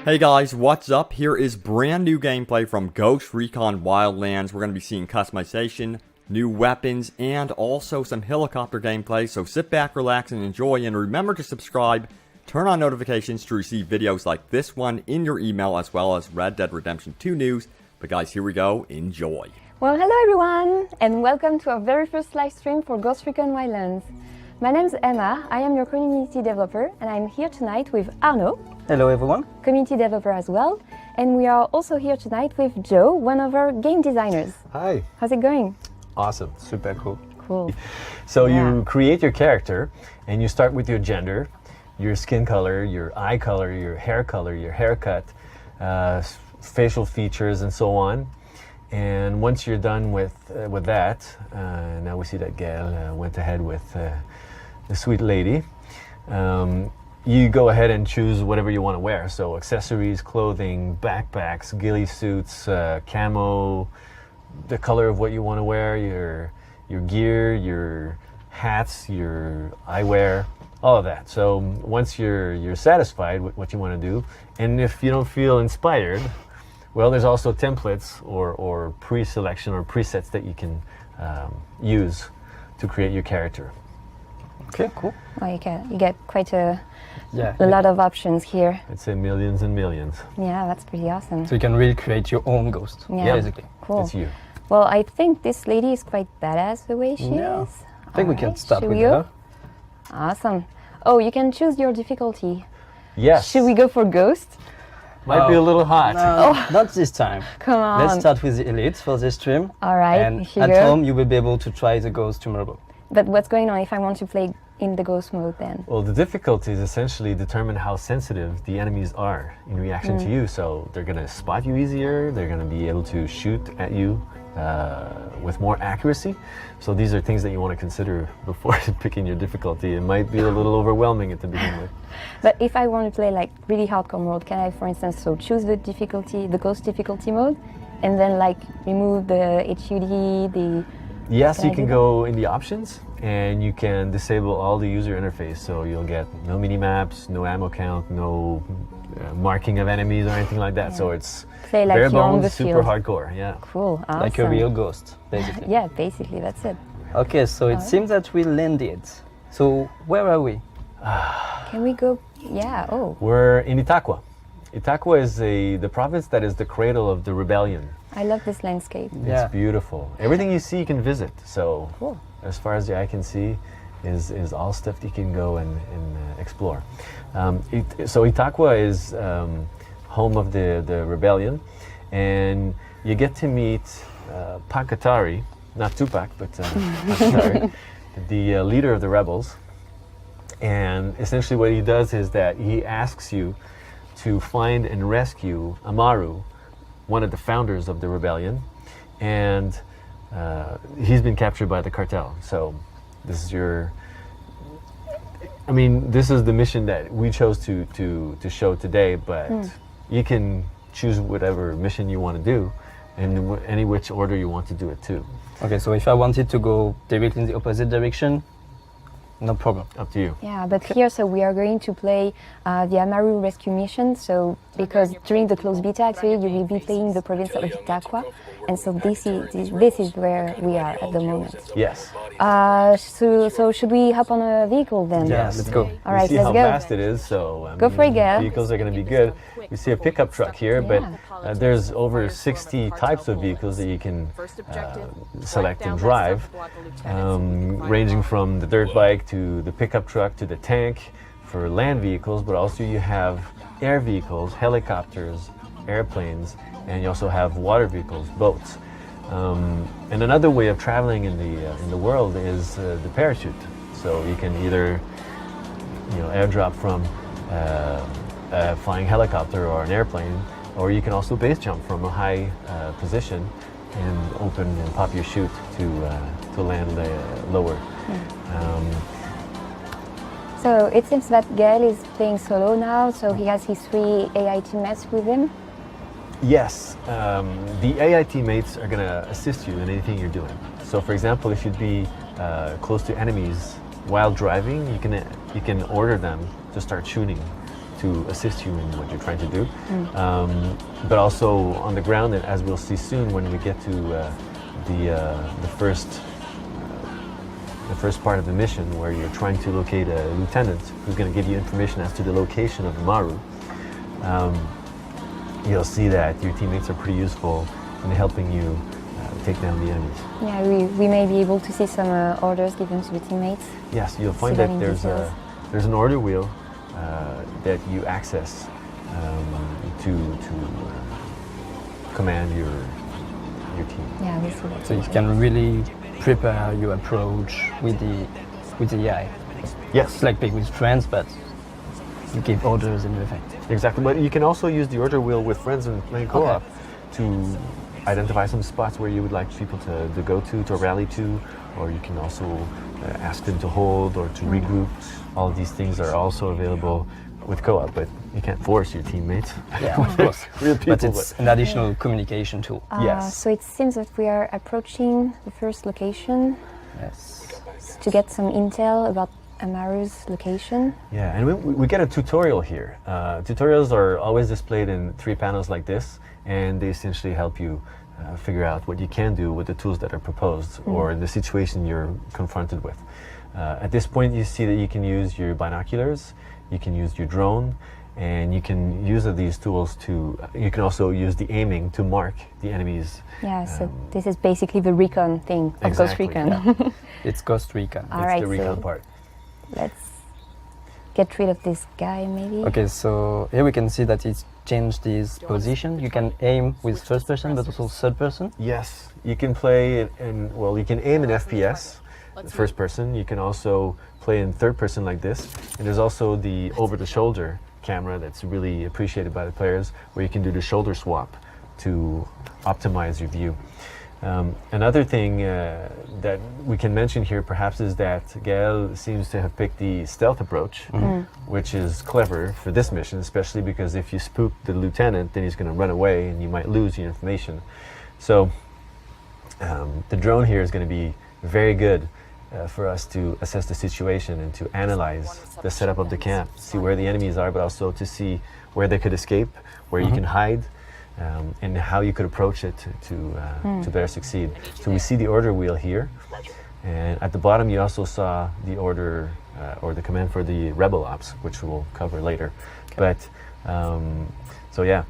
Hey guys, what's up? Here is brand new gameplay from Recon Wildlands. We're going to be seeing customization, new weapons, and also some helicopter gameplay. So sit back, relax, and enjoy. And remember to subscribe, turn on notifications to receive videos like this one in your email, as well as Red Dead Redemption 2 news. But guys, here we go. Enjoy. Well, hello everyone, and welcome to our very first live stream for Recon Wildlands. My name is Emma, I am your community developer, and I'm here tonight with Arnaud. Hello everyone. Community developer as well. And we are also here tonight with Joe, one of our game designers. Hi. How's it going? Awesome. Super cool. Cool. So you create your character and you start with your gender, your skin color, your eye color, your haircut, facial features, and so on. And once you're done with that, now we see that Gael went ahead with the sweet lady. You go ahead and choose whatever you want to wear. So accessories, clothing, backpacks, ghillie suits, camo, the color of what you want to wear, your gear, your hats, your eyewear, all of that. So once you're satisfied with what you want to do, and if you don't feel inspired, well, there's also templates or pre-selection or presets that you can use to create your character. Okay, cool. Well, you get quite a lot of options here. I'd say millions and millions. Yeah, that's pretty awesome. So you can really create your own ghost, basically. Cool. It's you. Well, I think this lady is quite badass the way she is. I think we can start with her. Awesome. Oh, you can choose your difficulty. Yes. Should we go for ghost? Might be a little hot. No, not this time. Come on. Let's start with the elites for this stream. All right, And here at you go. home, you will be able to try the ghost tomorrow. But what's going on if I want to play in the ghost mode then? Well, the difficulties essentially determine how sensitive the enemies are in reaction to you. So they're going to spot you easier. They're going to be able to shoot at you with more accuracy. So these are things that you want to consider before picking your difficulty. It might be a little overwhelming at the beginning. But if I want to play like really hardcore mode, can I, for instance, choose the difficulty, the ghost difficulty mode, and then like remove the HUD, the... Yes, you can go in the options and you can disable all the user interface. So you'll get no mini maps, no ammo count, no marking of enemies or anything like that. So it's play like bare you're on the bones, super field. hardcore. Yeah. Cool, awesome. Like a real ghost, basically. Yeah, basically, that's it. Okay, so it seems that we landed. So where are we? Can we go? Yeah, oh. We're in Itaqua. Itaqua is the province that is the cradle of the rebellion. I love this landscape. It's beautiful. Everything you see you can visit. So Cool. as far as the eye can see is all stuff that you can go and explore. So Itaqua is home of the rebellion, and you get to meet Pakatari, not Tupac, but Pakatari, the leader of the rebels. And essentially what he does is that he asks you to find and rescue Amaru, one of the founders of the rebellion, and he's been captured by the cartel. So this is this is the mission that we chose to show today, but you can choose whatever mission you want to do and any which order you want to do it too. Okay, so if I wanted to go directly in the opposite direction, no problem. Up to you. Yeah, but here, we are going to play the Amaru rescue mission. So, because during the closed beta, actually, you will be playing the province of Itaqua, and so this is where we are at the moment. Yes. So should we hop on a vehicle then? Yeah, let's go. All right, see let's how go. fast it is. So Go for it, Gael. Vehicles are going to be good. You see a pickup truck here, but there's over 60 types of vehicles that you can select and drive, ranging from the dirt bike to the pickup truck to the tank for land vehicles, but also you have air vehicles, helicopters, airplanes, and you also have water vehicles, boats. And another way of traveling in the world is the parachute. So you can either airdrop from a flying helicopter or an airplane, or you can also base jump from a high position and open and pop your chute to land lower. So it seems that Gael is playing solo now, so he has his 3 AI teammates with him. Yes, the AI teammates are going to assist you in anything you're doing. So for example, if you'd be close to enemies while driving, you can order them to start shooting to assist you in what you're trying to do. But also on the ground, and as we'll see soon when we get to the first part of the mission, where you're trying to locate a lieutenant who's going to give you information as to the location of the Maru. You'll see that your teammates are pretty useful in helping you take down the enemies. Yeah, we may be able to see some orders given to the teammates. Yes, you'll find See that that in details. there's an order wheel that you access to command your team. Yeah, we see that. So you can really prepare your approach with the AI. Yes, It's like playing with friends, but you give orders and everything. exactly. But you can also use the order wheel with friends and playing co-op to identify some spots where you would like people to go to rally to, or you can also ask them to hold or to regroup. All of these things are also available with co-op, but you can't force your teammates. Yeah, of course. Real people, But it's an additional communication tool. Yes. So it seems that we are approaching the first location Yes. to get some intel about Amaru's location. Yeah, and we get a tutorial here. Tutorials are always displayed in 3 panels like this, and they essentially help you figure out what you can do with the tools that are proposed or in the situation you're confronted with. At this point, you see that you can use your binoculars, you can use your drone, and you can use these tools to, you can also use the aiming to mark the enemies. Yeah, so this is basically the recon thing of Ghost Exactly, Recon. It's Ghost Recon. All It's right, the recon so part. let's get rid of this guy maybe. Okay, so here we can see that it's changed his position. You can aim with first person, but also third person. Yes, you can play well, you can aim in FPS, first person. You can also play in third person like this. And there's also the over-the-shoulder camera that's really appreciated by the players, where you can do the shoulder swap to optimize your view. Another thing that we can mention here perhaps is that Gael seems to have picked the stealth approach, which is clever for this mission, especially because if you spook the lieutenant, then he's going to run away and you might lose your information. So the drone here is going to be very good for us to assess the situation and to analyze the setup of the camp, see where the enemies are, but also to see where they could escape, where you can hide, and how you could approach it to better succeed. So we see the order wheel here, and at the bottom you also saw the order or the command for the rebel ops, which we'll cover later. But so yeah,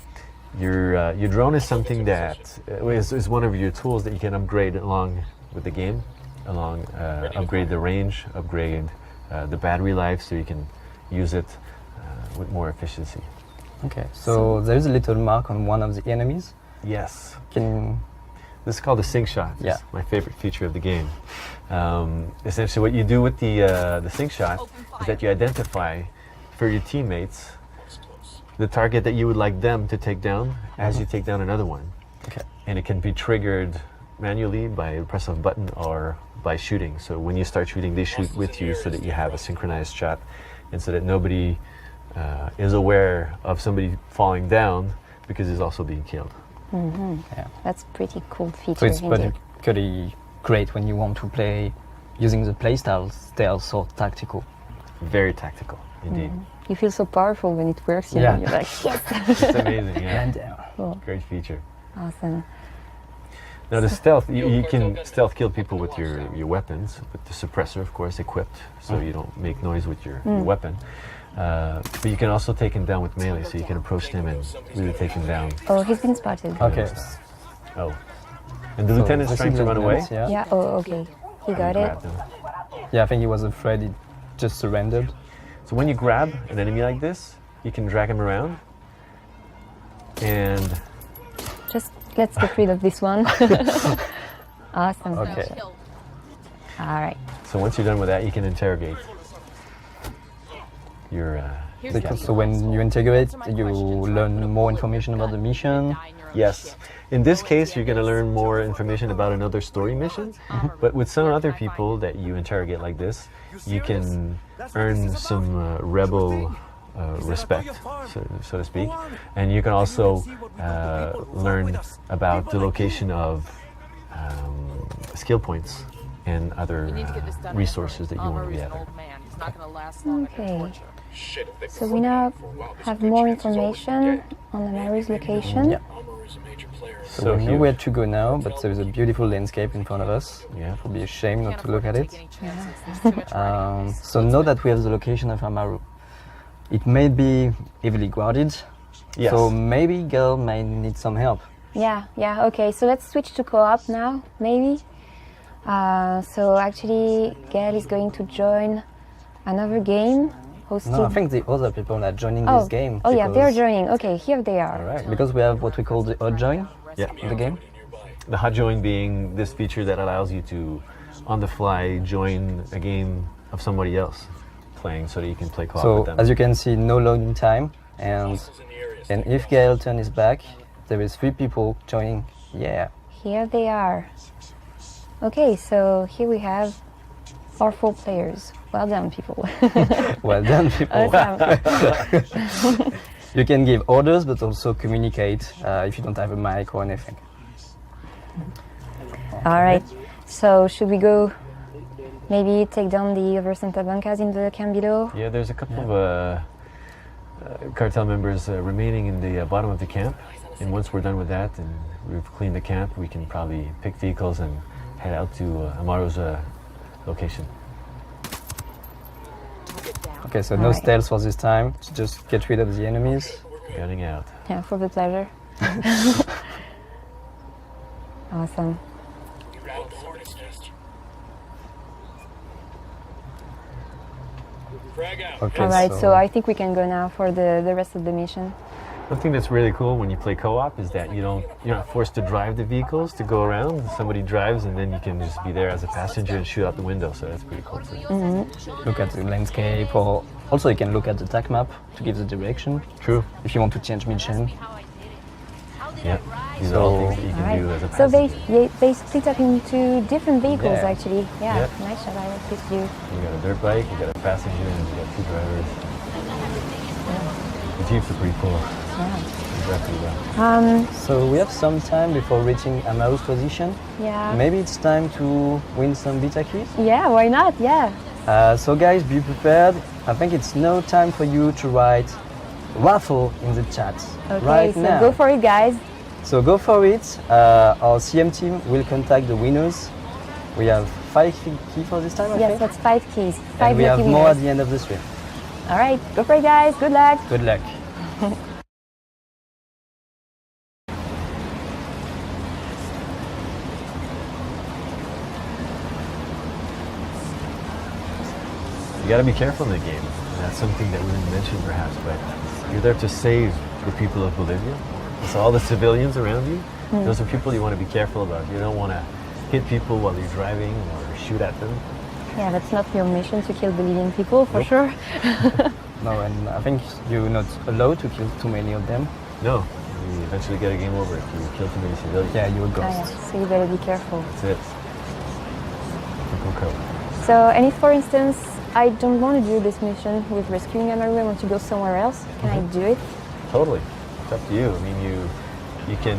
your drone is something that is one of your tools that you can upgrade along with the game, upgrade the range, upgrade the battery life, so you can use it with more efficiency. Okay, so there's a little mark on one of the enemies. Yes. This is called the sync shot. Yeah. It's my favorite feature of the game. Essentially what you do with the sync shot is that you identify for your teammates the target that you would like them to take down as you take down another one. Okay. And it can be triggered manually by a press of a button or by shooting. So when you start shooting, they shoot with you so that you have a synchronized shot, and so that nobody is aware of somebody falling down because he's also being killed. Yeah. That's pretty cool feature. So it's indeed. particularly great when you want to play using the playstyle stealth or tactical. Very tactical, indeed. You feel so powerful when it works. Yeah. You're like, yes. It's amazing, yeah. And Cool. Great feature. Awesome. Now the stealth, you can stealth kill people with your weapons, with the suppressor, of course, equipped, so you don't make noise with your weapon. But you can also take him down with melee, so you can approach him and really take him down. Oh, he's been spotted. okay. Oh. And the lieutenant's So trying to run away. Yeah. Yeah, oh, okay. He got it. Grab them. Yeah, I think he was afraid he just surrendered. So when you grab an enemy like this, you can drag him around, and Just let's get rid of this one. Awesome. Okay. All right. so once you're done with that, you can interrogate your So when you integrate, you learn more information about the mission. Yes. In this case, you're going to learn more information about another story mission, but with some other people that you interrogate like this, you can earn some rebel respect, so to speak, and you can also learn about the location of skill points and other resources that you want to get. Okay. So we now have more information on Amaru's location. Yeah. So we know where to go now, but there is a beautiful landscape in front of us. Yeah. It would be a shame not to look at it. So now that we have the location of Amaru, it may be heavily guarded. Yes. So maybe Gail might need some help. Yeah, okay, so let's switch to co-op now, maybe. So actually, Gail is going to join another game hosted... No, I think the other people are joining this game. Oh yeah, they're because- joining. Okay, here they are. All right, because we have what we call the hot join Yeah. in the game. The hot join being this feature that allows you to, on the fly, join a game of somebody else playing so that you can play co-op with So them. as you can see, no loading time, and if Gail turns his back, there is 3 people joining. Yeah. Here they are. Okay, so here we have our 4 players. Well done, people. Well done, people. Awesome. You can give orders, but also communicate if you don't have a mic or anything. All right, so should we go maybe take down the other Santa Blancas in the camp below? Yeah, there's a couple of cartel members remaining in the bottom of the camp. And once we're done with that and we've cleaned the camp, we can probably pick vehicles and head out to Amaru's location. Okay, so no Alright. stealth for this time. Just get rid of the enemies. Gunning out. Yeah, for the pleasure. Awesome. Okay, All right, so I think we can go now for the rest of the mission. One thing that's really cool when you play co-op is that you're not forced to drive the vehicles to go around. Somebody drives and then you can just be there as a passenger and shoot out the window. So that's pretty cool too. look at the landscape, or also you can look at the TAC map to give the direction True. if you want to change mission. Yeah. These are all So- things that you can All do right. as a So passenger. they split up into different vehicles Yeah. actually. Yeah, Yep. nice shot. I like this view. You got a dirt bike, you got a passenger, and you got 2 drivers. The Jeeps are pretty cool. Exactly that. So we have some time before reaching Amaru's position. Yeah. Maybe it's time to win some beta keys. Yeah, why not? Yeah. So guys, be prepared. I think it's no time for you to write raffle in the chat Okay, right so now. go for it, guys. So go for it. Our CM team will contact the winners. We have 5 keys for this time, I Yes, think. that's 5 keys. 5 And we have lucky more at winners. the end of the stream. All right, go for it, guys. Good luck. Good luck. You got to be careful in the game. And that's something that we didn't mention perhaps, but you're there to save the people of Bolivia. So all the civilians around you, those are people you want to be careful about. You don't want to hit people while you're driving or shoot at them. Yeah, that's not your mission to kill Bolivian people, for Nope. sure. No, and I think you're not allowed to kill too many of them. No, you eventually get a game over if you kill too many civilians. Yeah, you're a Ah, yeah, ghost. so you better be careful. That's it. Typical code. So, and if, for instance, I don't want to do this mission with rescuing Amaru, I want to go somewhere else, can I do it? Totally. It's up to you. I mean, you can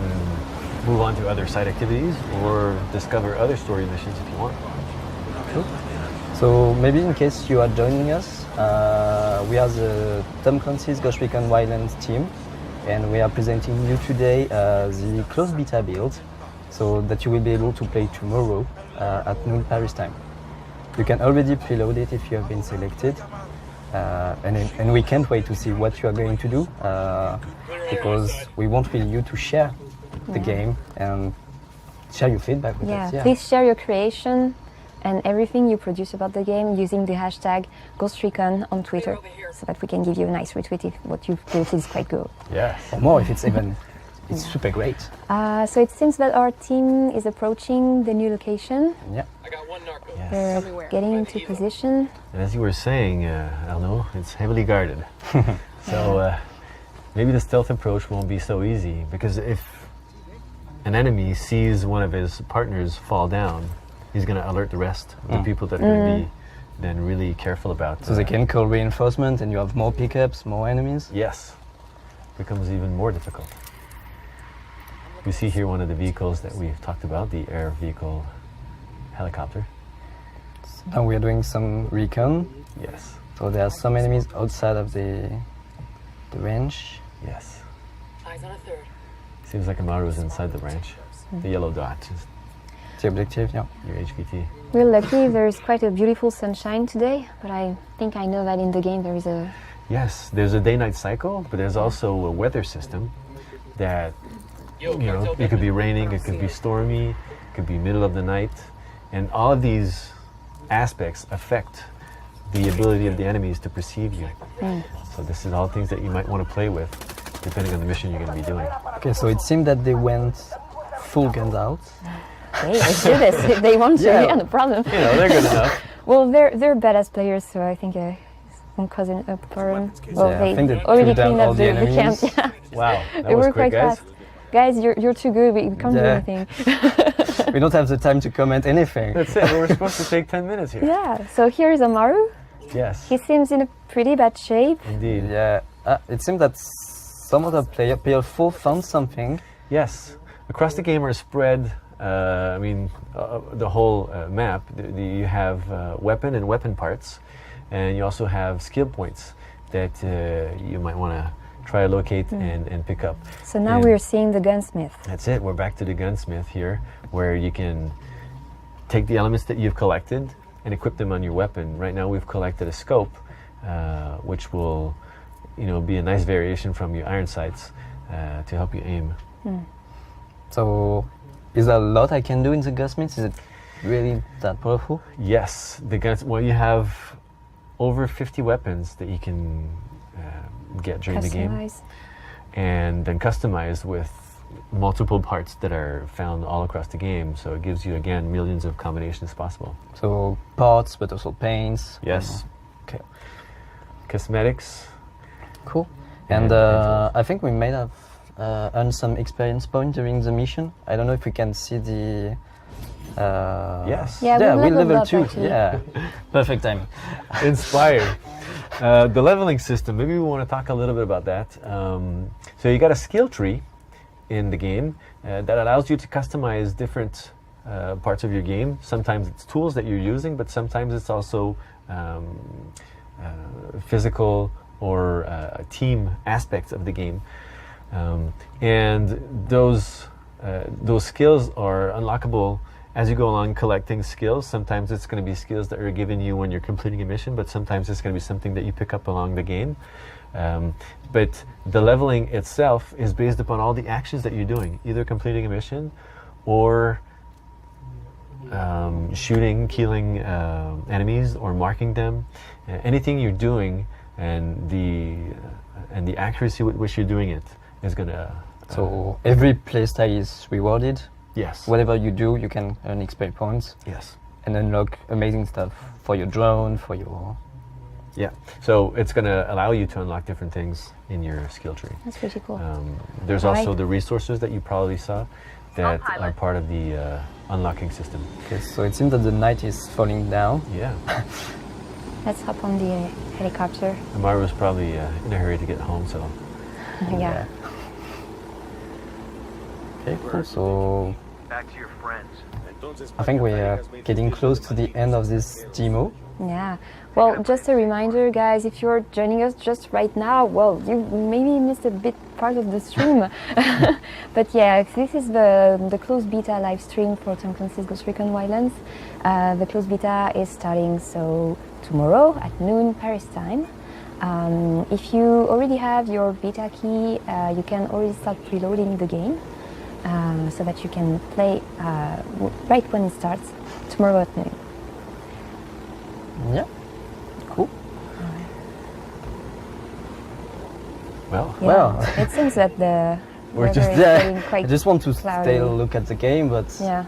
move on to other side activities or discover other story missions if you want. So maybe in case you are joining us, we are the Tom Clancy's Recon Wildlands team, and we are presenting you today the closed beta build, so that you will be able to play tomorrow at noon Paris time. You can already preload it if you have been selected, and we can't wait to see what you are going to do, because we want really you to share the game and share your feedback with Yeah, us. please share your creation and everything you produce about the game using the hashtag GhostRecon on Twitter, so that we can give you a nice retweet if what you've created is quite good. Yes. Or more if it's even, it's super great. So it seems that our team is approaching the new location. Yeah. Yes. They're getting into position. And as you were saying, Arnaud, it's heavily guarded. So maybe the stealth approach won't be so easy, because if an enemy sees one of his partners fall down, he's going to alert the rest of the people that are going to be then really careful about. So they can call reinforcement and you have more pickups, more enemies. Yes, becomes even more difficult. We see here one of the vehicles that we've talked about, the air vehicle helicopter. Now we are doing some recon. Yes. So there are some enemies outside of the range. Yes. Eyes on a third. Seems like Amaru is inside the branch. The yellow dot is The objective, yeah. your HVT. We're lucky. There's quite a beautiful sunshine today, but I think I know that in the game there is a. Yes, there's a day-night cycle, but there's also a weather system that, you know, it could be raining, it could be stormy, it could be middle of the night, and all of these aspects affect the ability of the enemies to perceive you. So this is all things that you might want to play with, depending on the mission you're going to be doing. Okay, so it seemed that they went full guns out. Hey, let's do this. If they want to, yeah, no problem. You know, they're good enough. Well, they're badass players, so I think it won't cause an up for them. Well, Yeah, I think they already killed down cleaned all up the the camp. enemies. Yeah. Wow, that They was were quick, quite guys. fast. Guys, you're too good. We can't do Yeah. anything. We don't have the time to comment anything. That's it. We were supposed to take 10 minutes here. Yeah. So here is Amaru. Yes, He seems in a pretty bad shape. indeed. Yeah, it seems that some of the player 4 found something. Yes, across the game are spread. The whole map. You have weapon and weapon parts, and you also have skill points that you might want to try to locate and pick up. So now And we're seeing the gunsmith. That's it. We're back to the gunsmith here, where you can take the elements that you've collected and equip them on your weapon. Right now, we've collected a scope, which will, be a nice variation from your iron sights to help you aim. So, is there a lot I can do in the gunsmith? Is it really that powerful? Yes, the guns. Well, you have over 50 weapons that you can get during the game, Customize. and then customize with multiple parts that are found all across the game. So it gives you, again, millions of combinations possible. So, parts, but also paints. Yes. Okay. Cosmetics. Cool. And And I think we may have earned some experience point during the mission. I don't know if we can see the. Yes. Yeah, Yeah, we we leveled level up, 2. actually. Yeah. Perfect time. Inspired. The leveling system, maybe we want to talk a little bit about that. So you got a skill tree in the game that allows you to customize different parts of your game. Sometimes it's tools that you're using, but sometimes it's also physical or team aspects of the game. And those skills are unlockable as you go along collecting skills. Sometimes it's going to be skills that are given you when you're completing a mission, but sometimes it's going to be something that you pick up along the game. But the leveling itself is based upon all the actions that you're doing, either completing a mission or shooting, killing enemies or marking them. Anything you're doing and the accuracy with which you're doing it is going to... So, every playstyle is rewarded. yes. Whatever you do, you can earn XP points Yes. and unlock amazing stuff for your drone, for your. Yeah. So it's going to allow you to unlock different things in your skill tree. That's pretty cool. There's Right. also the resources that you probably saw that are part of the unlocking system. Okay, so it seems that the night is falling down. Yeah. Let's hop on the helicopter. Amaru was probably in a hurry to get home, so Yeah. Okay, cool. So Back to your friends. I think we are getting close to the end of this demo. Yeah. Well, just a reminder, guys, if you're joining us just right now, well, you maybe missed a bit part of the stream. But yeah, this is the closed beta live stream for Tom Clancy's Ghost Recon Wildlands. The closed beta is starting tomorrow at noon Paris time. If you already have your beta key, you can already start preloading the game so that you can play right when it starts tomorrow at noon. Yeah. Cool. well. Yeah, Well. it seems that the We're weather just is there. getting I quite just want to cloudy. stay a look at the game, but Yeah,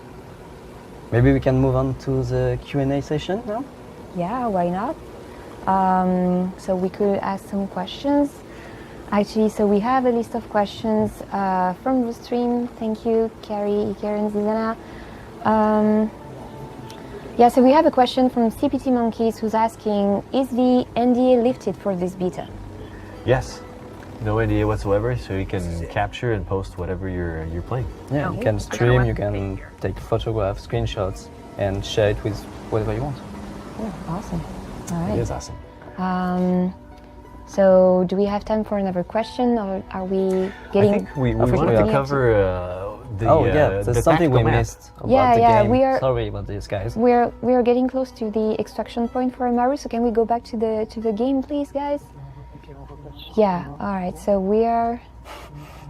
maybe we can move on to the Q&A session now. yeah, why not? So we could ask some questions. Actually, so we have a list of questions from the stream. Thank you, Carrie, Karen, Zizana. Yeah, so we have a question from CPT Monkeys who's asking, is the NDA lifted for this beta? Yes. No NDA whatsoever, so you can capture and post whatever you're playing. Yeah, you can stream, you can take photographs, screenshots, and share it with whatever you want. Oh, awesome. All It right. is awesome. So do we have time for another question, or are we getting? I think we think wanted we to are. cover There's the something we tactical map. missed about Yeah, the yeah, game. we are- Sorry about this, guys. We are getting close to the extraction point for Amaru. So can we go back to the game, please, guys? Yeah. All right. So we are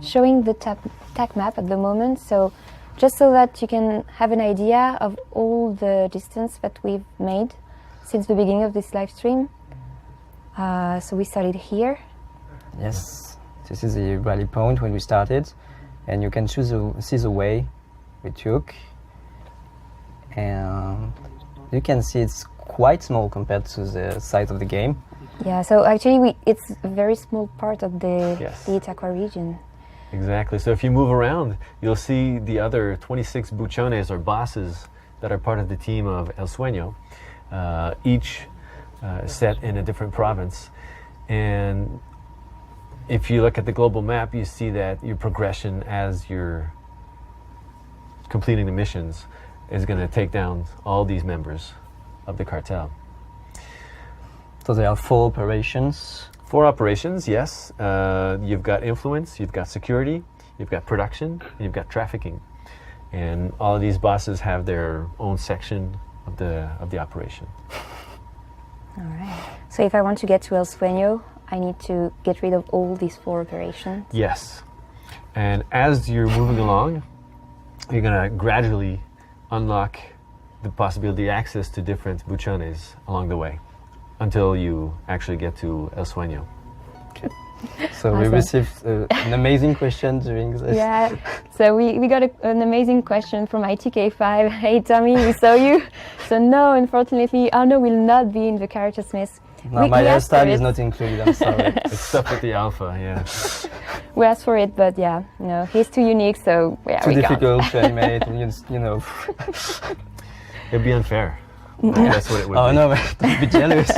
showing the tac map at the moment. So just so that you can have an idea of all the distance that we've made since the beginning of this live stream. So we started here. Yes, this is the rally point when we started, and you can see the way we took. And you can see it's quite small compared to the size of the game. Yeah. So actually, it's a very small part of the Yes. Itaqua region. Exactly. So if you move around, you'll see the other 26 buchones or bosses that are part of the team of El Sueño, each set in a different province. And if you look at the global map, you see that your progression as you're completing the missions is going to take down all these members of the cartel. So there are 4 operations. 4 operations, yes. You've got influence, you've got security, you've got production, and you've got trafficking. And all of these bosses have their own section of the operation. All right. So if I want to get to El Sueño, I need to get rid of all these 4 operations. Yes. And as you're moving along, you're going to gradually unlock the possibility access to different buchones along the way until you actually get to El Sueño. So we Awesome. received an amazing question during this. Yeah, so we got an amazing question from ITK5. Hey Tommy, we saw you. So no, unfortunately, Arno will not be in the character smith. No, my asked for hairstyle it. is not included, I'm sorry. It's stuff with the alpha, yeah. We asked for it, but yeah, no, he's too unique, so yeah, Too we can't. difficult to animate, you know. It'd be unfair. That's what it would Oh be. no, don't be jealous.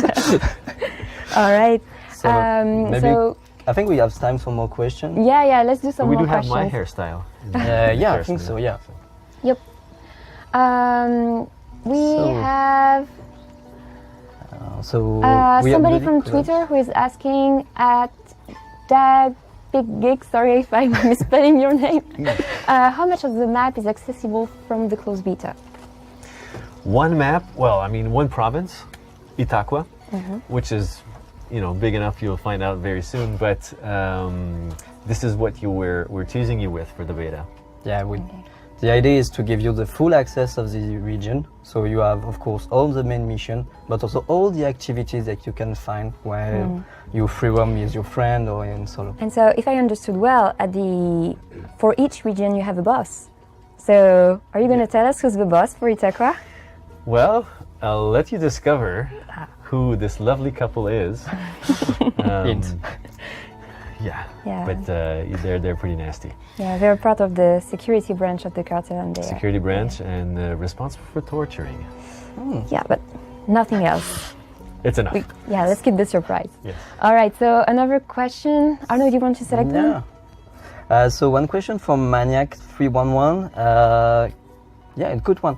All right. So maybe So I think we have time for more questions. yeah, let's do But some we more do have questions. my hairstyle. Yeah, I think so, yeah. Yep. We So- have So we have somebody really from close. Twitter who is asking at Dag Big Geek, sorry if I'm misspelling your name. How much of the map is accessible from the closed beta? One map, well, I mean, one province, Itaqua, which is, big enough you'll find out very soon. But this is what we're teasing you with for the beta. Yeah, the idea is to give you the full access of the region. So you have, of course, all the main mission, but also all the activities that you can find while you free roam with your friend or in solo. And so, if I understood well, for each region you have a boss. So, are you going to tell us who's the boss for Itaqua? Well, I'll let you discover who this lovely couple is. Hint. Yeah. But they're pretty nasty. Yeah, they're part of the security branch of the cartel, and they Security branch and responsible for torturing. Yeah, but nothing else. It's enough. Let's keep the surprise. Yes. All right. So another question. Arno, do you want to select one? Yeah. So one question from Maniac311. A good one.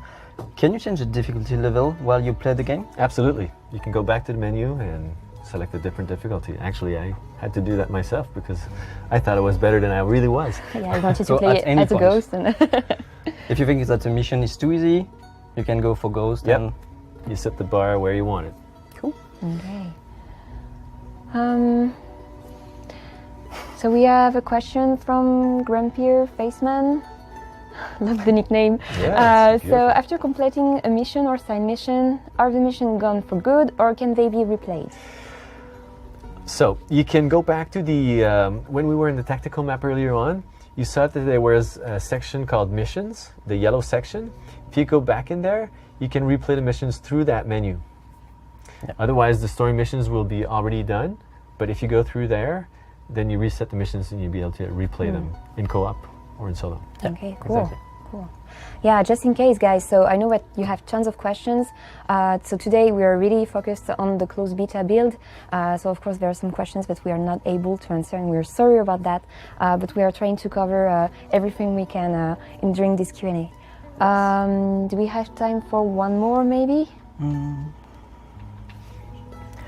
Can you change the difficulty level while you play the game? Absolutely. You can go back to the menu and select a different difficulty. Actually, I had to do that myself because I thought it was better than I really was. Yeah, I wanted So to play at any as a point. ghost. And If you think that the mission is too easy, you can go for Ghost. Yep. And You set the bar where you want it. cool. Okay. So we have a question from Grumpier Faceman. Love the nickname. Yeah, it's So beautiful. after completing a mission or side mission, are the mission gone for good or can they be replayed? So you can go back to the when we were in the tactical map earlier on. You saw that there was a section called missions, the yellow section. If you go back in there, you can replay the missions through that menu. Yeah. Otherwise, the story missions will be already done. But if you go through there, then you reset the missions and you'll be able to replay them in co-op or in solo. Okay, cool. exactly. Cool. Yeah, just in case, guys. So I know that you have tons of questions. So today we are really focused on the closed beta build. So of course there are some questions that we are not able to answer, and we're sorry about that. But we are trying to cover everything we can during this Q&A. Do we have time for one more, maybe?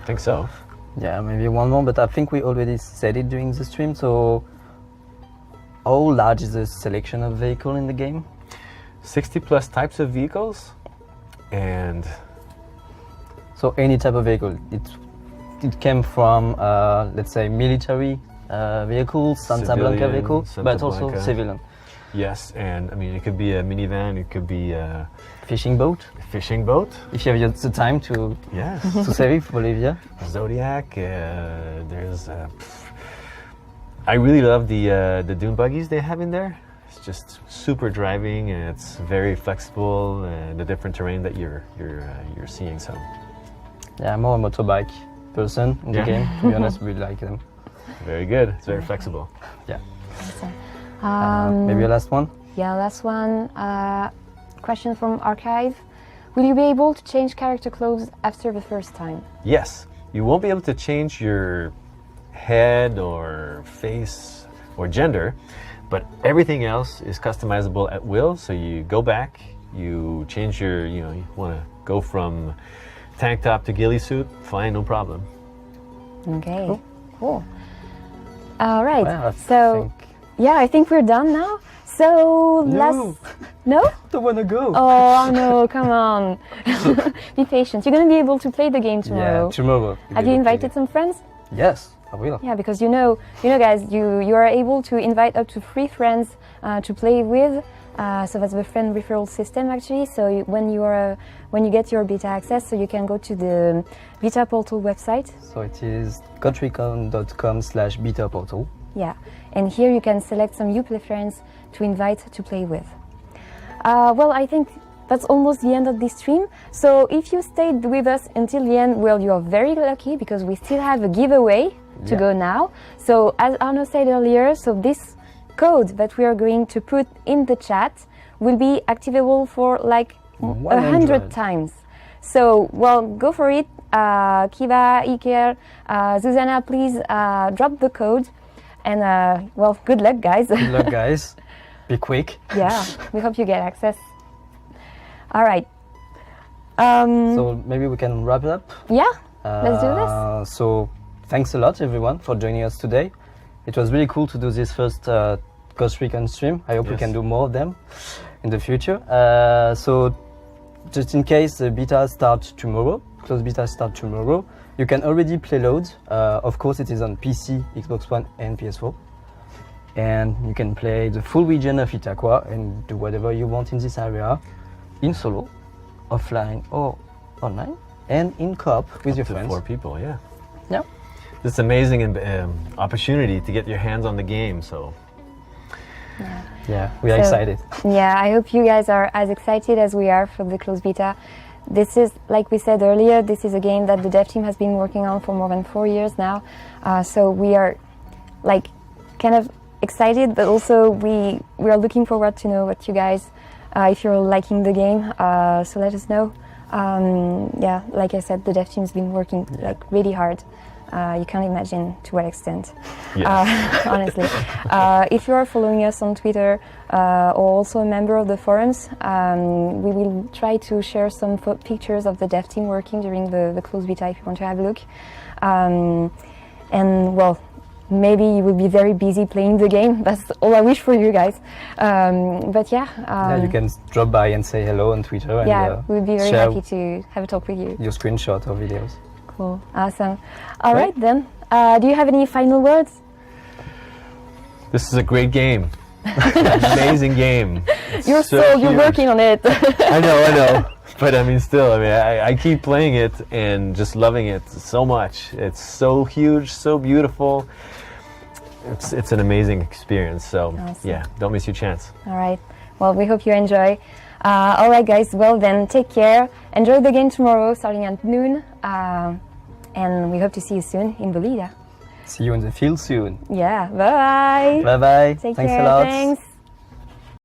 I think so. Yeah, maybe one more, but I think we already said it during the stream. So, how large is the selection of vehicle in the game? 60 plus types of vehicles, and So any type of vehicle. It came from, let's say, military vehicles, Santa Blanca Civilian, vehicle, Santa but also Blanca. civilian. yes, and I mean it could be a minivan, it could be a Fishing boat, fishing boat. if you have the time to Yes, to save it for Bolivia. Zodiac. There's. I really love the dune buggies they have in there. It's just super driving, and it's very flexible, and the different terrain that you're seeing. So Yeah, I'm more a motorbike person in the Yeah. game. To be honest, we like them. very good. It's very flexible. Yeah. Awesome. Maybe a last one. Yeah, last one. Question from Archive. Will you be able to change character clothes after the first time? Yes, you won't be able to change your head or face or gender, but everything else is customizable at will. So you go back, you change your, you want to go from tank top to ghillie suit, fine, no problem. Okay, cool. All right, Well, I so think yeah, I think we're done now. So No. No? don't wanna go. Oh no, come on. Be patient. You're gonna be able to play the game tomorrow. Yeah, tomorrow. Have you invited some friends? Yes, I will. Yeah, because you know, guys, you are able to invite up to 3 friends to play with. So that's the friend referral system actually. So when you get your beta access, so you can go to the beta portal website. So it is recon.com/beta portal. Yeah, and here you can select some Uplay friends to invite to play with. Well, I think that's almost the end of this stream. So if you stayed with us until the end, well, you are very lucky because we still have a giveaway to Yeah. go now. So as Arno said earlier, so this code that we are going to put in the chat will be activable for like 100 times. So, well, go for it. Kiva, Iker, Zuzana, please drop the code. And, well, good luck, guys. Good luck, guys. Be quick. Yeah, we hope you get access. All right. So maybe we can wrap it up. Yeah, let's do this. So thanks a lot, everyone, for joining us today. It was really cool to do this first Ghost Recon stream. I hope we Yes. can do more of them in the future. So just in case the beta starts tomorrow, closed beta starts tomorrow, you can already play loads. Of course, it is on PC, Xbox One, and PS4. And you can play the full region of Itaqua and do whatever you want in this area, in solo, offline, or online, and in co-op with your To friends. 4 people, yeah. Yeah. It's amazing opportunity to get your hands on the game. So Yeah, we are So- excited. Yeah, I hope you guys are as excited as we are for the closed beta. This is, like we said earlier, this is a game that the dev team has been working on for more than 4 years now. So we are like kind of excited, but also we are looking forward to know what you guys, if you're liking the game. So let us know. Yeah, like I said, the dev team's been working like really hard. You can't imagine to what extent. Honestly, if you are following us on Twitter or also a member of the forums, we will try to share some pictures of the dev team working during the closed beta if you want to have a look. And well, maybe you will be very busy playing the game. That's all I wish for you guys. But yeah, Yeah, you can drop by and say hello on Twitter and yeah, we'll be very share happy to have a talk with you. your screenshot or videos. Cool, awesome. All right then. Do you have any final words? this is a great game. Amazing game. It's You're huge. working on it. I know. But I mean, still, I keep playing it and just loving it so much. It's so huge, so beautiful. It's an amazing experience. So Awesome. yeah, don't miss your chance. All right. Well, we hope you enjoy. All right, guys. Well, then, take care. Enjoy the game tomorrow, starting at noon. And we hope to see you soon in Bolivia. See you in the field soon. Yeah. Bye. Bye bye. Take Thanks care. a lot. Thanks.